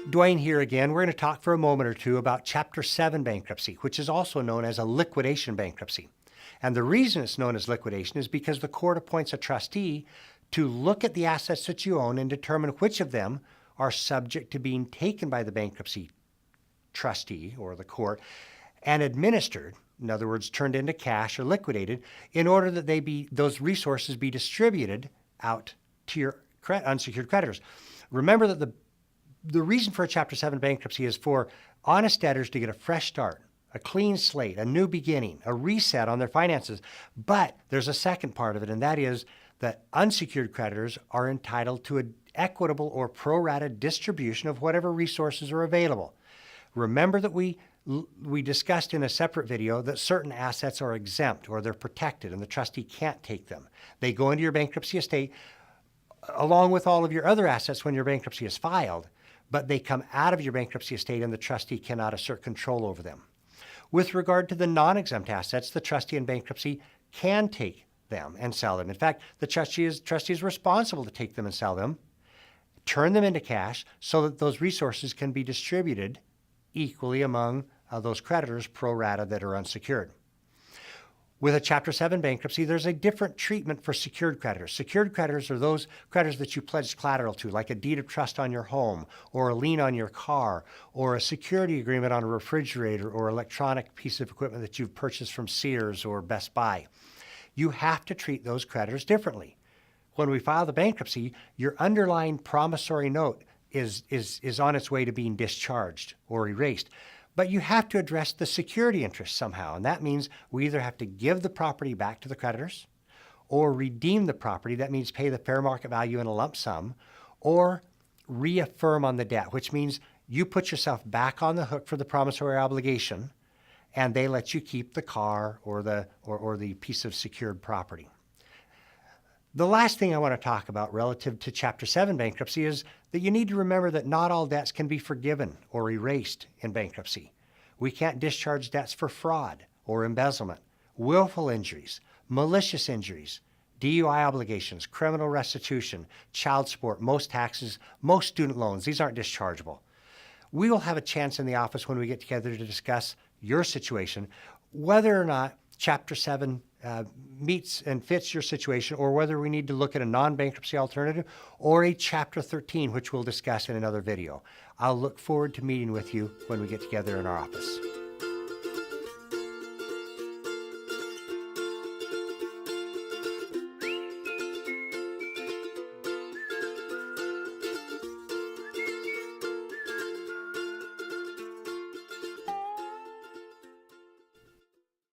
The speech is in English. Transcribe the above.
Dwayne here again. We're going to talk for a moment or two about Chapter 7 bankruptcy, which is also known as a liquidation bankruptcy. And the reason it's known as liquidation is because the court appoints a trustee to look at the assets that you own and determine which of them are subject to being taken by the bankruptcy trustee or the court and administered, in other words, turned into cash or liquidated, in order that those resources be distributed out to your unsecured creditors. Remember that the reason for a Chapter 7 bankruptcy is for honest debtors to get a fresh start, a clean slate, a new beginning, a reset on their finances. But there's a second part of it, and that is that unsecured creditors are entitled to an equitable or pro rata distribution of whatever resources are available. Remember that we discussed in a separate video that certain assets are exempt or they're protected and the trustee can't take them. They go into your bankruptcy estate along with all of your other assets when your bankruptcy is filed, but they come out of your bankruptcy estate and the trustee cannot assert control over them. With regard to the non-exempt assets, the trustee in bankruptcy can take them and sell them. In fact, the trustee is responsible to take them and sell them, turn them into cash so that those resources can be distributed equally among those creditors pro rata that are unsecured. With a Chapter 7 bankruptcy, there's a different treatment for secured creditors. Secured creditors are those creditors that you pledged collateral to, like a deed of trust on your home, or a lien on your car, or a security agreement on a refrigerator or electronic piece of equipment that you've purchased from Sears or Best Buy. You have to treat those creditors differently. When we file the bankruptcy, your underlying promissory note is on its way to being discharged or erased. But you have to address the security interest somehow, and that means we either have to give the property back to the creditors or redeem the property. That means pay the fair market value in a lump sum or reaffirm on the debt, which means you put yourself back on the hook for the promissory obligation and they let you keep the car or the piece of secured property. The last thing I want to talk about relative to Chapter 7 bankruptcy is that you need to remember that not all debts can be forgiven or erased in bankruptcy. We can't discharge debts for fraud or embezzlement, willful injuries, malicious injuries, DUI obligations, criminal restitution, child support, most taxes, most student loans. These aren't dischargeable. We will have a chance in the office when we get together to discuss your situation, whether or not Chapter 7 meets and fits your situation, or whether we need to look at a non-bankruptcy alternative or a Chapter 13, which we'll discuss in another video. I'll look forward to meeting with you when we get together in our office.